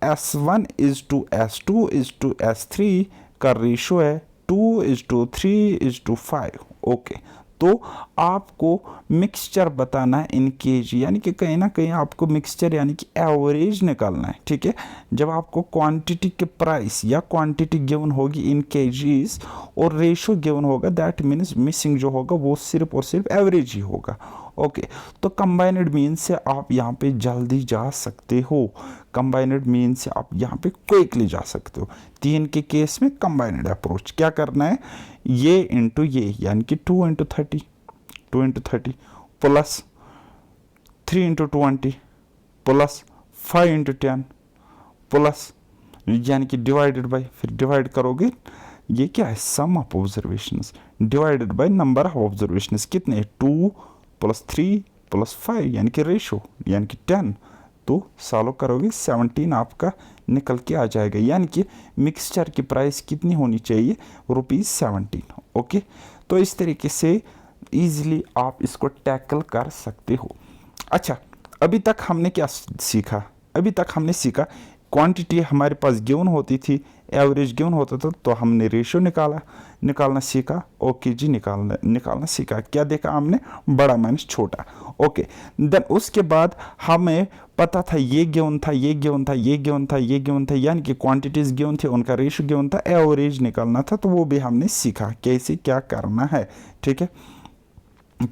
s1 is to s2 is to s3 का रेशियो है 2:3:5। ओके, तो आपको मिक्सचर बताना है इन केजी, यानी कि कहीं ना कहीं आपको मिक्सचर यानी कि एवरेज निकालना है। ठीक है, जब आपको क्वांटिटी के प्राइस या क्वांटिटी गिवन होगी इन केजीज और रेशियो गिवन होगा, दैट मीन्स मिसिंग जो होगा वो सिर्फ और सिर्फ एवरेज ही होगा। ओके, तो कंबाइंड मीन से आप यहाँ पे जल्दी जा सकते हो, कंबाइंड मीन से आप यहाँ पे क्विकली जा सकते हो। 3 के केस में कंबाइंड अप्रोच क्या करना है, ये इंटू ये, यानी कि 2 × 30 प्लस 3 × 20 प्लस 5 × 10 प्लस, यानी कि डिवाइडेड बाय, फिर डिवाइड करोगे, ये क्या है, sum of observations divided by number of observations, कितने 2 + 3 + 5, यानी कि रेशो यानी कि 10, तो सॉल्व करोगे 17 आपका निकल के आ जाएगा, यानी कि मिक्सचर की प्राइस कितनी होनी चाहिए, ₹17। ओके, तो इस तरीके से इजीली आप इसको टैकल कर सकते हो। अच्छा, अभी तक हमने क्या सीखा, अभी तक हमने सीखा क्वांटिटी हमारे पास गिवन होती थी, एवरेज गिवन होता था, तो हमने रेशियो निकालना सीखा। ओके जी, निकालना सीखा, क्या देखा हमने, बड़ा माइनस छोटा। ओके, देन उसके बाद हमें पता था ये गिवन था, ये गिवन था, ये गिवन था, ये गिवन था, यानी कि क्वांटिटीज गिवन थे, उनका रेशियो गिवन था, एवरेज निकालना था, तो वो भी हमने सीखा कैसे क्या करना है। ठीक है,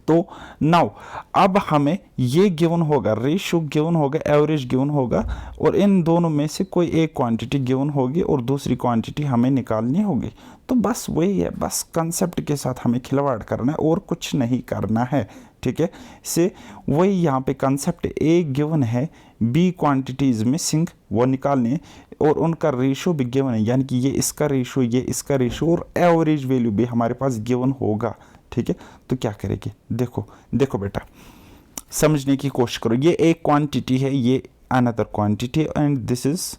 तो नाउ अब हमें ये गिवन होगा, रेशियो गिवन होगा, एवरेज गिवन होगा, और इन दोनों में से कोई एक क्वांटिटी गिवन होगी और दूसरी क्वांटिटी हमें निकालनी होगी। तो बस वही है, बस कंसेप्ट के साथ हमें खिलवाड़ करना है और कुछ नहीं करना है। ठीक है, से वही यहाँ पे कंसेप्ट, ए गिवन है, बी क्वांटिटी इज मिसिंग, वो निकालने, और उनका रेशियो भी गिवन है, यानी कि ये इसका रेशियो, ये इसका रेशियो, और एवरेज वैल्यू भी हमारे पास गिवन होगा। ठीक है, तो क्या करेंगे, देखो बेटा, समझने की कोशिश करो, ये एक क्वांटिटी है, ये another quantity, and this is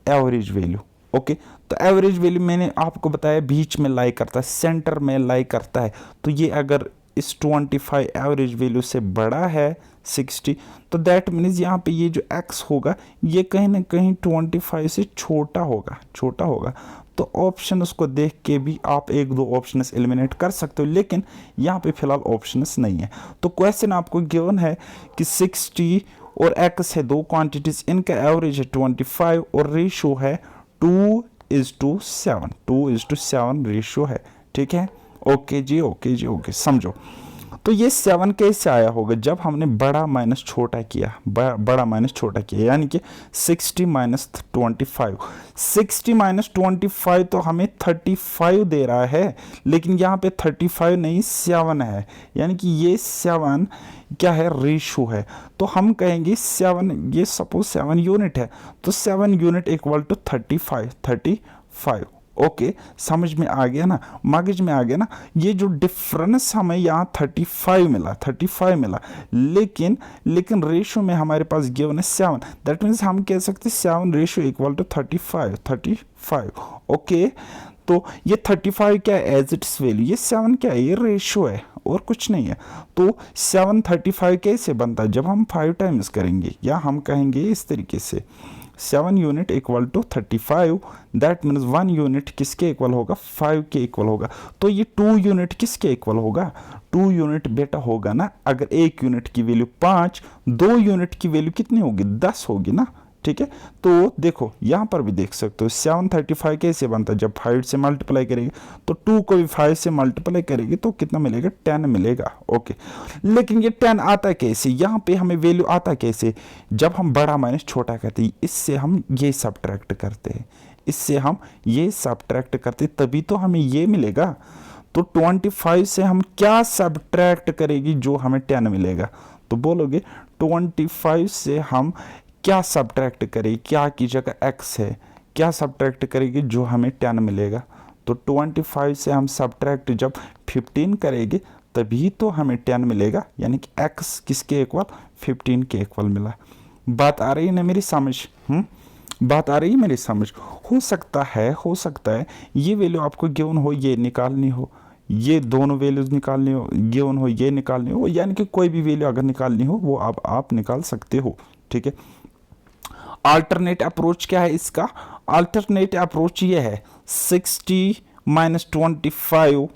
average value. Okay, तो एवरेज वैल्यू मैंने आपको बताया बीच में लाई करता है, सेंटर में लाई करता है, तो ये अगर इस 25 एवरेज वैल्यू से बड़ा है 60, तो दैट मीन्स यहाँ पे ये जो x होगा ये कहीं ना कहीं 25 से छोटा होगा। तो ऑप्शन उसको देख के भी आप 1-2 ऑप्शंस एलिमिनेट कर सकते हो, लेकिन यहाँ पे फिलहाल ऑप्शंस नहीं है। तो क्वेश्चन आपको गिवन है कि 60 और x है, 2 क्वांटिटीज, इनका एवरेज है 25 और रेशियो है 2:7, 2:7 रेशियो है। ठीक है, ओके जी, समझो। तो ये 7 कैसे आया होगा, जब हमने बड़ा माइनस छोटा किया, यानी कि 60 - 25, 60 - 25 तो हमें 35 दे रहा है, लेकिन यहाँ पे 35 नहीं 7 है, यानी कि ये 7 क्या है, रेशो है। तो हम कहेंगे 7, ये सपोज 7 यूनिट है, तो 7 यूनिट इक्वल टू 35। ओके, समझ में आ गया ना, मगज में आ गया ना। ये जो डिफरेंस हमें यहाँ 35 मिला, लेकिन रेशियो में हमारे पास गिवन है 7, दैट मीन्स हम कह सकते हैं 7 रेशियो इक्वल टू 35। ओके, तो ये 35 क्या है, एज इट्स वैल्यू, ये 7 क्या है, ये रेशियो है और कुछ नहीं है। तो 7 35 कैसे बनता है, जब हम 5 टाइम्स करेंगे, या हम कहेंगे इस तरीके से 7 unit equal to 35, that means 1 unit किसके इक्वल होगा, 5 के इक्वल होगा। तो ये 2 यूनिट किसके इक्वल होगा, 2 यूनिट बेटा होगा ना। अगर 1 यूनिट की वैल्यू 5, 2 यूनिट की वैल्यू कितनी होगी, 10 होगी ना। ठीक है, तो देखो यहाँ पर भी देख सकते हो 7 35 कैसे बनता है, जब 5 से मल्टीप्लाई करेंगे, तो 2 को भी 5 से मल्टीप्लाई करेंगे तो कितना मिलेगा, 10 मिलेगा। ओके, लेकिन ये 10 आता कैसे, यहाँ पे हमें वैल्यू आता कैसे, जब हम बड़ा माइनस छोटा करते हैं, इससे हम ये सब्ट्रैक्ट करते हैं, तभी तो हमें ये मिलेगा। तो 25 से हम क्या सब्ट्रैक्ट करेगी जो हमें 10 मिलेगा, तो बोलोगे 25 से हम क्या सब्ट्रैक्ट करेगी, क्या की जगह x है, क्या सब्ट्रैक्ट करेगी जो हमें 10 मिलेगा। तो 25 से हम सब्ट्रैक्ट जब 15 करेंगे तभी तो हमें 10 मिलेगा, यानी कि x किसके इक्वल, 15 के इक्वल मिला। बात आ रही है ना मेरी समझ। बात आ रही है मेरी समझ? हो सकता है ये वैल्यू आपको गिवन हो, ये निकालनी हो, ये दोनों वैल्यूज निकालनी हो, गिवन हो ये निकालनी हो, यानी कि कोई भी वैल्यू अगर निकालनी हो वो आप निकाल सकते हो, ठीक है। अल्टरनेट अप्रोच क्या है इसका? अल्टरनेट अप्रोच ये है 60 माइनस 25।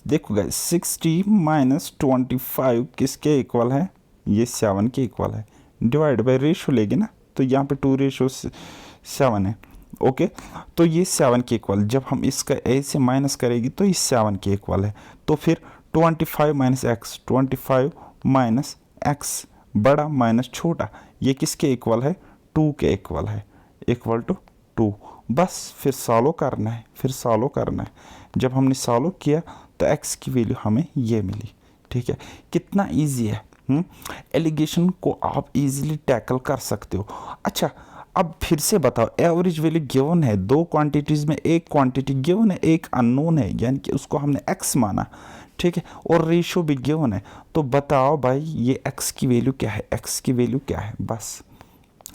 देखो गाइस 60 माइनस 25 किसके इक्वल है? ये 7 के इक्वल है। डिवाइड बाय रेशो लेंगे ना, तो यहाँ पे 2:7 है, ओके। तो ये 7 के इक्वल, जब हम इसका ए से माइनस करेगी तो ये 7 के इक्वल है। तो फिर 25 माइनस एक्स, 25 माइनस एक्स बड़ा माइनस छोटा, ये किसके इक्वल है? 2 के इक्वल है, इक्वल टू 2। बस फिर सॉल्व करना है, जब हमने सॉल्व किया तो x की वैल्यू हमें ये मिली, ठीक है। कितना इजी है, एलिगेशन को आप इजीली टैकल कर सकते हो। अच्छा अब फिर से बताओ, एवरेज वैल्यू गिवन है, दो क्वांटिटीज में एक क्वांटिटी गिवन है, एक अननोन है, यानी कि उसको हमने x माना, ठीक है, और रेशो भी गिवन है। तो बताओ भाई ये x की वैल्यू क्या है? x की वैल्यू क्या है? बस,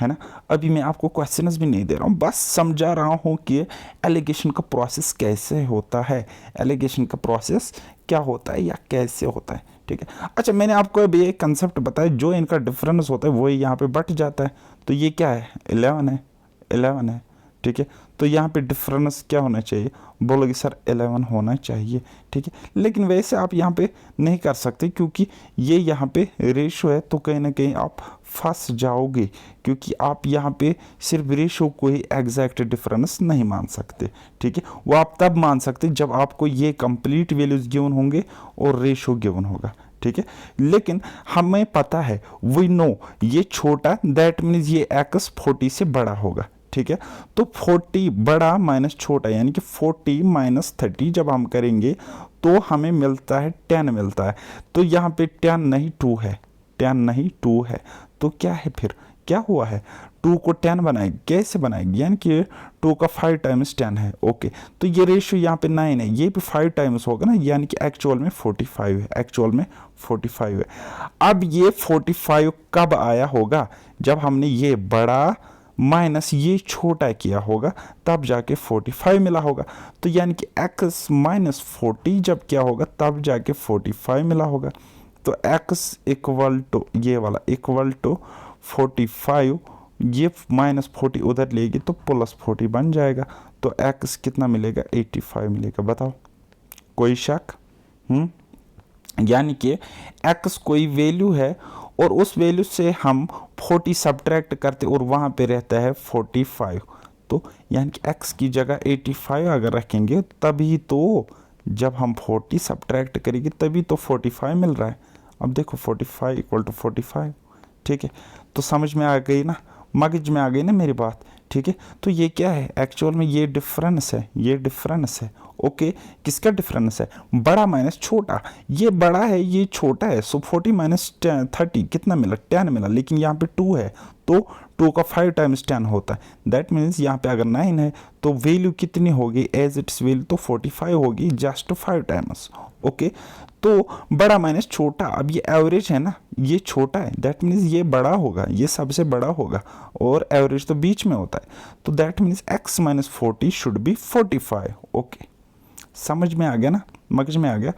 है ना। अभी मैं आपको क्वेश्चंस भी नहीं दे रहा हूँ, बस समझा रहा हूँ कि एलिगेशन का प्रोसेस कैसे होता है, एलिगेशन का प्रोसेस क्या होता है या कैसे होता है, ठीक है। अच्छा मैंने आपको अभी एक कंसेप्ट बताया, जो इनका डिफरेंस होता है वही यहाँ पे बट जाता है। तो ये क्या है? 11 है, ठीक है। तो यहाँ पे डिफरेंस क्या होना चाहिए? बोलोगे सर 11 होना चाहिए, ठीक है। लेकिन वैसे आप यहाँ पे नहीं कर सकते, क्योंकि ये यहाँ पे रेशो है, तो कहीं ना कहीं आप फंस जाओगे, क्योंकि आप यहाँ पे सिर्फ रेशो को ही एग्जैक्ट डिफरेंस नहीं मान सकते, ठीक है। वो आप तब मान सकते जब आपको ये कंप्लीट वैल्यूज गिवन होंगे और रेशो गिवन होगा, ठीक है। लेकिन हमें पता है, वी नो ये छोटा, दैट मीन्स ये एक्स 40 से बड़ा होगा, ठीक है। तो 40 बड़ा माइनस छोटा, यानी कि 40 माइनस 30 जब हम करेंगे तो हमें मिलता है 10 मिलता है। तो यहाँ पे 10 नहीं 2 है, 10 नहीं 2 है। तो क्या है फिर? क्या हुआ है? 2 को 10 बनाएगी, कैसे बनाएगी? यानी कि 2 का 5 टाइम्स 10 है, ओके। तो ये रेशियो यहाँ पे 9 है, ये भी 5 टाइम्स होगा ना, यानी कि एक्चुअल में 45 है, एक्चुअल में 45 है। अब ये 45 कब आया होगा? जब हमने ये बड़ा माइनस ये छोटा किया होगा, तब जाके 45 मिला होगा। तो यानी कि x माइनस 40 जब क्या होगा, तब जाके 45 मिला होगा। तो x इक्वल टू ये वाला इक्वल टू 45, ये माइनस 40 उधर लेगी तो प्लस 40 बन जाएगा। तो x कितना मिलेगा? 85 मिलेगा। बताओ, कोई शक? यानी कि x कोई वैल्यू है और उस वैल्यू से हम 40 सब्ट्रैक्ट करते और वहाँ पे रहता है 45। तो यानी कि x की जगह 85 अगर रखेंगे तभी तो, जब हम 40 सब्ट्रैक्ट करेंगे तभी तो 45 मिल रहा है। अब देखो 45 इक्वल टू 45, ठीक है। तो समझ में आ गई ना, मगज में आ गई ना मेरी बात, ठीक है। तो ये क्या है? एक्चुअल में ये डिफरेंस है, ये डिफरेंस है, ओके। किसका डिफरेंस है? बड़ा माइनस छोटा, ये बड़ा है ये छोटा है। सो 40 माइनस 30 कितना मिला? 10 मिला, लेकिन यहाँ पे 2 है, तो 2 का 5 टाइम्स 10 होता है। दैट मीन्स यहाँ पे अगर 9 है तो वैल्यू कितनी होगी? एज इट्स वैल्यू तो 45 होगी, जस्ट 5 टाइम्स, ओके। तो बड़ा माइनस छोटा, अब ये एवरेज है ना, ये छोटा है, दैट मीन्स ये बड़ा होगा, ये सबसे बड़ा होगा, और एवरेज तो बीच में होता है। तो that means x minus 40 should be 45, okay. समझ में आ गया ना, मगज में आ गया।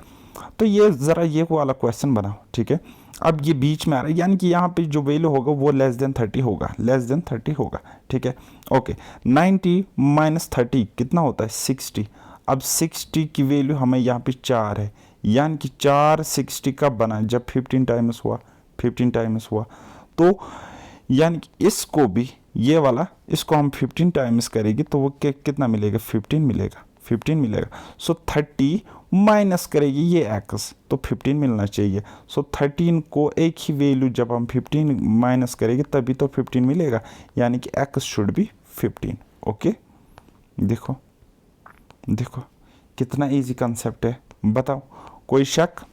तो ये ज़रा ये वाला क्वेश्चन बनाओ, ठीक है। अब ये बीच में आ रहा है, यानी कि यहाँ पे जो वैल्यू होगा वो लेस देन 30 होगा, लेस देन 30 होगा, ठीक है, ओके। 90 माइनस 30 कितना होता है? 60। अब 60 की वैल्यू हमें यहाँ पे 4 है, यानी कि 4 60 कब बना? जब 15 टाइम्स हुआ, 15 टाइम्स हुआ। तो यानी कि इसको भी, ये वाला इसको हम 15 टाइम्स करेंगे तो वो कितना मिलेगा? 15 मिलेगा, 15 मिलेगा। सो 30 माइनस करेगी ये x, तो 15 मिलना चाहिए। सो 13 को एक ही वैल्यू जब हम 15 माइनस करेंगे तभी तो 15 मिलेगा, यानी कि x शुड बी 15, ओके। देखो देखो कितना इजी कंसेप्ट है, बताओ, कोई शक?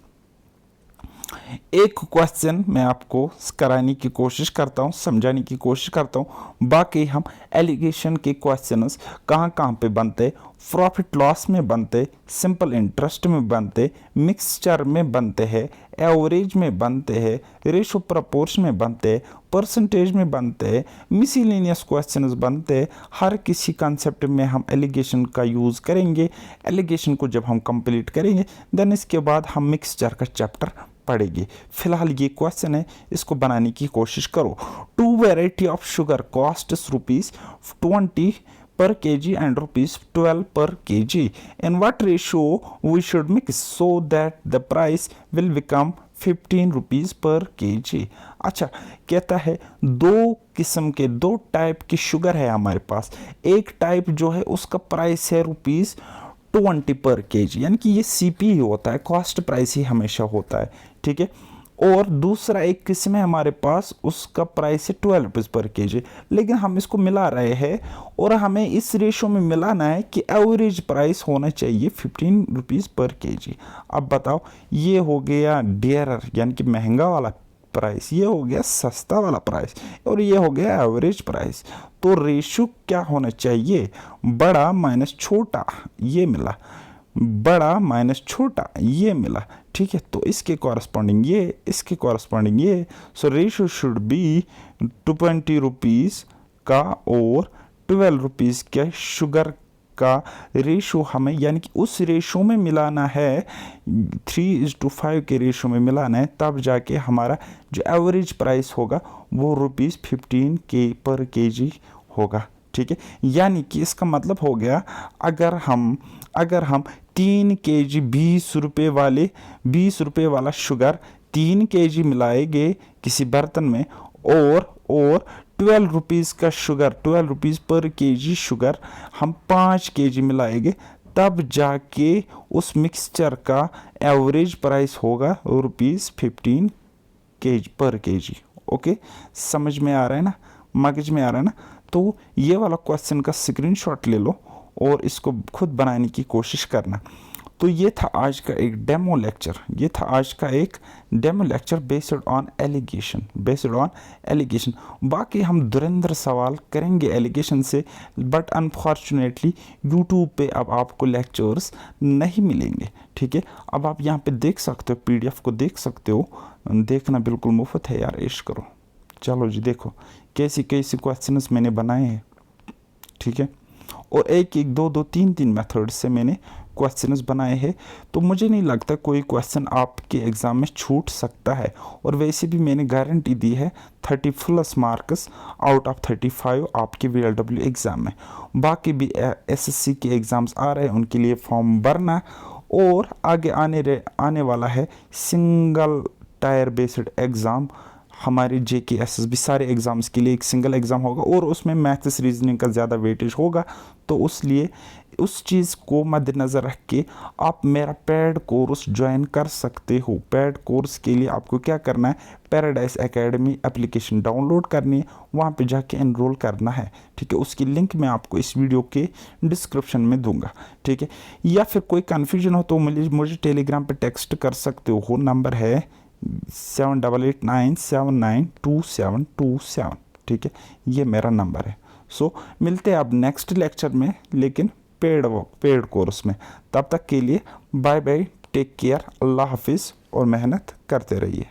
एक क्वेश्चन मैं आपको कराने की कोशिश करता हूँ, समझाने की कोशिश करता हूँ। बाकी हम एलिगेशन के क्वेश्चंस कहाँ कहाँ पे बनते, प्रॉफिट लॉस में बनते, सिंपल इंटरेस्ट में बनते, मिक्सचर में बनते हैं, एवरेज में बनते हैं, रेशो प्रपोर्शन में बनते हैं, परसेंटेज में बनते हैं, मिसलिनियस क्वेश्चंस बनते हैं। हर किसी कंसेप्ट में हम एलिगेशन का यूज़ करेंगे। एलिगेशन को जब हम कंप्लीट करेंगे देन इसके बाद हम मिक्सचर का चैप्टर पड़ेगी। फिलहाल ये क्वेश्चन है, इसको बनाने की कोशिश करो। Two variety of sugar cost ₹20 per kg and ₹12 per kg. In what ratio we should mix so that the price will become ₹15 per kg? अच्छा, कहता है दो किस्म के, दो टाइप की शुगर है हमारे पास। एक टाइप जो है उसका प्राइस है ₹20 पर केजी, यानी कि ये सीपी ही होता है, कॉस्ट प्राइस ही हमेशा होता है, ठीक है। और दूसरा एक किस्म है हमारे पास, उसका प्राइस है ₹12 पर केजी। लेकिन हम इसको मिला रहे हैं और हमें इस रेशो में मिलाना है कि एवरेज प्राइस होना चाहिए ₹15 पर केजी। अब बताओ, ये हो गया डियरर यानी कि महंगा वाला प्राइस, ये हो गया सस्ता वाला प्राइस, और ये हो गया एवरेज प्राइस। तो रेशो क्या होना चाहिए, बड़ा माइनस छोटा, ये मिला, बड़ा माइनस छोटा, ये मिला, ठीक है। तो इसके कॉरस्पॉन्डिंग ये, इसके कॉरस्पॉन्डिंग ये। सो रेशो शुड बी ₹20 का और ₹12 का शुगर का रेशो हमें, यानी कि उस रेशो में मिलाना है, 3:5 के रेशो में मिलाना है, तब जाके हमारा जो एवरेज प्राइस होगा वो ₹15 पर केजी होगा, ठीक है। यानी कि इसका मतलब हो गया, अगर हम 3 केजी ₹20 वाला शुगर 3 केजी मिलाएंगे किसी बर्तन में, और ₹12 का शुगर, ₹12 पर केजी शुगर हम 5 केजी मिलाएंगे, तब जाके उस मिक्सचर का एवरेज प्राइस होगा ₹15 पर केजी। ओके, समझ में आ रहा है ना, मगज में आ रहा है ना। तो ये वाला क्वेश्चन का स्क्रीनशॉट ले लो और इसको खुद बनाने की कोशिश करना। तो ये था आज का एक demo lecture, based on alligation. बाकी हम दुरंदर सवाल करेंगे एलिगेशन से, बट अनफॉर्चुनेटली यूट्यूब पे अब आपको लेक्चर्स नहीं मिलेंगे, ठीक है। अब आप यहाँ पे देख सकते हो, PDF को देख सकते हो, देखना बिल्कुल मुफ्त है यार, ऐश करो। चलो जी, देखो कैसे क्वेश्चंस मैंने बनाए हैं, ठीक है। और एक 2 3 मेथड से मैंने क्वेश्चंस बनाए हैं। तो मुझे नहीं लगता कोई क्वेश्चन आपके एग्ज़ाम में छूट सकता है। और वैसे भी मैंने गारंटी दी है 30+ मार्क्स आउट ऑफ 35 आपके VLW एग्ज़ाम में। बाकी भी SSC के एग्ज़ाम्स आ रहे हैं, उनके लिए फॉर्म भरना। और आगे आने वाला है सिंगल टायर बेस्ड एग्ज़ाम, हमारे JK SSB सारे एग्ज़ाम्स के लिए एक सिंगल एग्ज़ाम होगा, और उसमें मैथ्स रीजनिंग का ज़्यादा वेटेज होगा। तो उसलिए उस चीज़ को मद्देनज़र रख के आप मेरा पेड कोर्स ज्वाइन कर सकते हो। पेड कोर्स के लिए आपको क्या करना है, पैराडाइज एकेडमी एप्लीकेशन डाउनलोड करनी है, वहाँ पे जाके एनरोल करना है, ठीक है। उसकी लिंक मैं आपको इस वीडियो के डिस्क्रिप्शन में दूंगा, ठीक है। या फिर कोई कन्फ्यूजन हो तो मुझे टेलीग्राम पे टेक्स्ट कर सकते हो, नंबर है 7889792727, ठीक है, ये मेरा नंबर है। सो मिलते हैं अब नेक्स्ट लेक्चर में, लेकिन पेड कोर्स में। तब तक के लिए बाय बाय, टेक केयर, अल्लाह हाफिज़, और मेहनत करते रहिए।